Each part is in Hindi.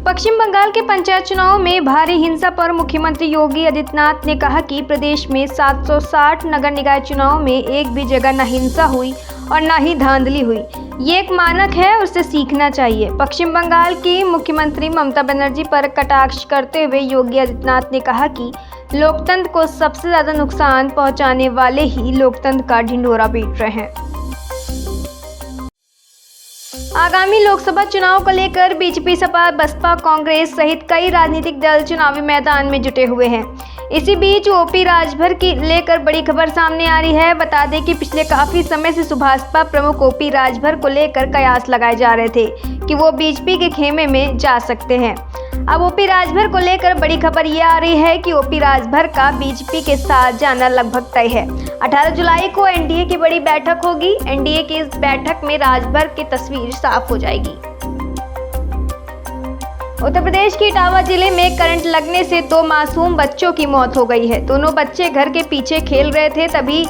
पश्चिम बंगाल के पंचायत चुनाव में भारी हिंसा पर मुख्यमंत्री योगी आदित्यनाथ ने कहा कि प्रदेश में 760 नगर निकाय चुनाव में एक भी जगह न हिंसा हुई और न ही धांधली हुई। ये एक मानक है और उससे सीखना चाहिए। पश्चिम बंगाल की मुख्यमंत्री ममता बनर्जी पर कटाक्ष करते हुए योगी आदित्यनाथ ने कहा कि लोकतंत्र को सबसे ज्यादा नुकसान पहुंचाने वाले ही लोकतंत्र का ढिंढोरा पीट रहे हैं। आगामी लोकसभा चुनाव को लेकर बीजेपी, सपा, बसपा, कांग्रेस सहित कई राजनीतिक दल चुनावी मैदान में जुटे हुए हैं। इसी बीच ओपी राजभर की लेकर बड़ी खबर सामने आ रही है। बता दें कि पिछले काफी समय से सुभाषपा प्रमुख ओपी राजभर को लेकर कयास लगाए जा रहे थे कि वो बीजेपी के खेमे में जा सकते हैं। अब ओपी राजभर को लेकर बड़ी खबर ये आ रही है कि ओपी राजभर का बीजेपी के साथ जाना लगभग तय है। 18 जुलाई को एनडीए की बड़ी बैठक होगी। एनडीए की इस बैठक में राजभर की तस्वीर साफ हो जाएगी। उत्तर प्रदेश के इटावा जिले में करंट लगने से 2 मासूम बच्चों की मौत हो गई है। दोनों बच्चे घर के पीछे खेल रहे थे, तभी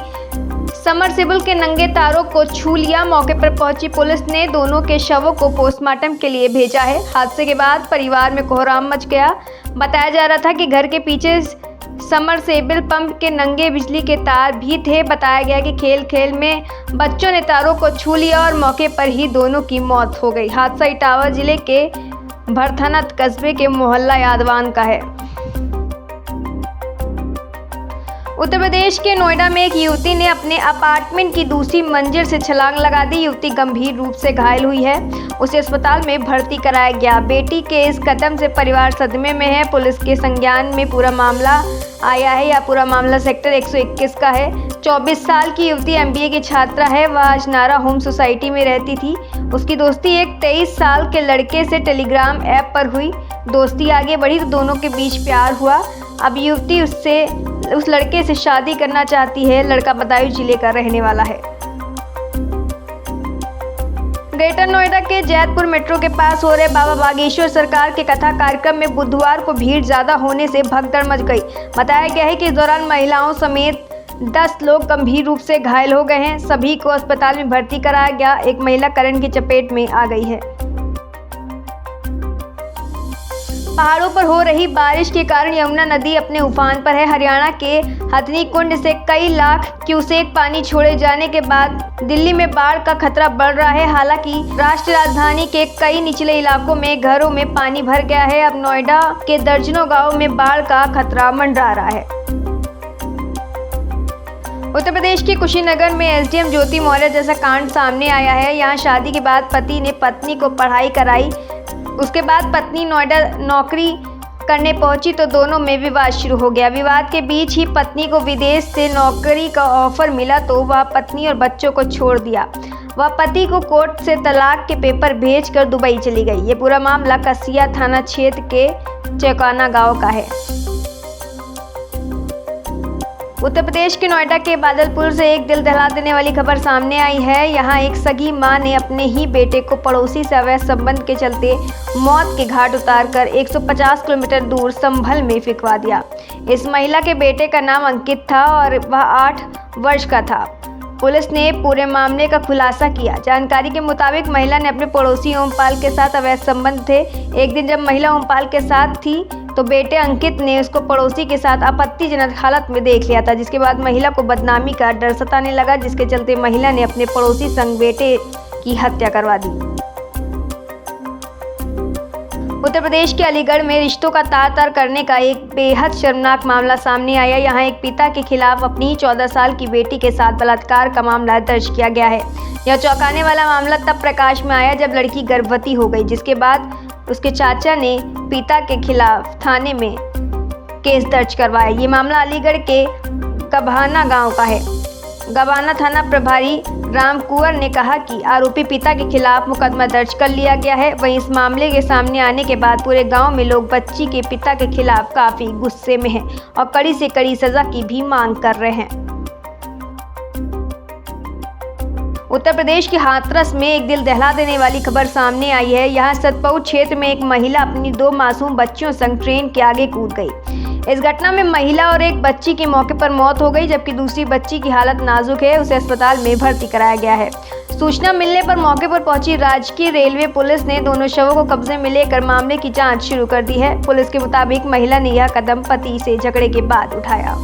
समरसेबल के नंगे तारों को छू लिया। मौके पर पहुंची पुलिस ने दोनों के शवों को पोस्टमार्टम के लिए भेजा है। हादसे के बाद परिवार में कोहराम मच गया। बताया जा रहा था कि घर के पीछे समरसेबल पंप के नंगे बिजली के तार भी थे। बताया गया कि खेल खेल में बच्चों ने तारों को छू लिया और मौके पर ही दोनों की मौत हो गई। हादसा इटावा जिले के भरथनत कस्बे के मोहल्ला यादवान का है। उत्तर प्रदेश के नोएडा में एक युवती ने अपने अपार्टमेंट की दूसरी मंजिल से छलांग लगा दी। युवती गंभीर रूप से घायल हुई है। उसे अस्पताल में भर्ती कराया गया। बेटी के इस कदम से परिवार सदमे में है। पुलिस के संज्ञान में पूरा मामला आया है। यह पूरा मामला सेक्टर 121 का है। 24 साल की युवती एमबीए की छात्रा है। वह अजनारा होम सोसाइटी में रहती थी। उसकी दोस्ती एक 23 साल के लड़के से टेलीग्राम ऐप पर हुई। दोस्ती आगे बढ़ी तो दोनों के बीच प्यार हुआ। अब युवती उस लड़के से शादी करना चाहती है। लड़का बदायूं जिले का रहने वाला है। ग्रेटर नोएडा के जैतपुर मेट्रो के पास हो रहे बाबा बागेश्वर सरकार के कथा कार्यक्रम में बुधवार को भीड़ ज्यादा होने से भगदड़ मच गई। बताया गया है कि इस दौरान महिलाओं समेत 10 लोग गंभीर रूप से घायल हो गए हैं। सभी को अस्पताल में भर्ती कराया गया। एक महिला करंट की चपेट में आ गई है। पहाड़ों पर हो रही बारिश के कारण यमुना नदी अपने उफान पर है। हरियाणा के हथनी कुंड से कई लाख क्यूसेक पानी छोड़े जाने के बाद दिल्ली में बाढ़ का खतरा बढ़ रहा है। हालांकि राष्ट्रीय राजधानी के कई निचले इलाकों में घरों में पानी भर गया है। अब नोएडा के दर्जनों गांवों में बाढ़ का खतरा मंडरा रहा है। उत्तर प्रदेश के कुशीनगर में एसडीएम ज्योति मौर्य जैसा कांड सामने आया है। यहाँ शादी के बाद पति ने पत्नी को पढ़ाई कराई। उसके बाद पत्नी नोएडा नौकरी करने पहुंची तो दोनों में विवाद शुरू हो गया। विवाद के बीच ही पत्नी को विदेश से नौकरी का ऑफर मिला तो वह पत्नी और बच्चों को छोड़ दिया। वह पति को कोर्ट से तलाक के पेपर भेजकर दुबई चली गई। ये पूरा मामला कसिया थाना क्षेत्र के चौकाना गांव का है। उत्तर प्रदेश के नोएडा के बादलपुर से एक दिल दहला देने वाली खबर सामने आई है। यहाँ एक सगी मां ने अपने ही बेटे को पड़ोसी से अवैध संबंध के चलते मौत के घाट उतारकर 150 किलोमीटर दूर संभल में फेंकवा दिया। इस महिला के बेटे का नाम अंकित था और वह 8 वर्ष का था। पुलिस ने पूरे मामले का खुलासा किया। जानकारी के मुताबिक महिला ने अपने पड़ोसी ओमपाल के साथ अवैध संबंध थे। एक दिन जब महिला ओमपाल के साथ थी तो बेटे अंकित ने उसको पड़ोसी के साथ आपत्तिजनक हालत में देख लिया था, जिसके बाद महिला को बदनामी का डर सताने लगा, जिसके चलते महिला ने अपने पड़ोसी संग बेटे की हत्या करवा दी। उत्तर प्रदेश के अलीगढ़ में रिश्तों का तार-तार करने का एक बेहद शर्मनाक मामला सामने आया। यहाँ एक पिता के खिलाफ अपनी ही 14 साल की बेटी के साथ बलात्कार का मामला दर्ज किया गया है। यह चौंकाने वाला मामला तब प्रकाश में आया जब लड़की गर्भवती हो गई, जिसके बाद उसके चाचा ने पिता के खिलाफ थाने में केस दर्ज करवाया। ये मामला अलीगढ़ के गभाना गांव का है। गभाना थाना प्रभारी राम कुंवर ने कहा कि आरोपी पिता के खिलाफ मुकदमा दर्ज कर लिया गया है। वहीं इस मामले के सामने आने के बाद पूरे गांव में लोग बच्ची के पिता के खिलाफ काफी गुस्से में हैं और कड़ी से कड़ी सजा की भी मांग कर रहे हैं। उत्तर प्रदेश के हाथरस में एक दिल दहला देने वाली खबर सामने आई है। यहाँ सतपौर क्षेत्र में एक महिला अपनी 2 मासूम बच्चियों संग ट्रेन के आगे कूद गई। इस घटना में महिला और एक बच्ची की मौके पर मौत हो गई, जबकि दूसरी बच्ची की हालत नाजुक है, उसे अस्पताल में भर्ती कराया गया है। सूचना मिलने पर मौके पर पहुंची राजकीय रेलवे पुलिस ने दोनों शवों को कब्जे में लेकर मामले की जांच शुरू कर दी है। पुलिस के मुताबिक महिला ने यह कदम पति से झगड़े के बाद उठाया।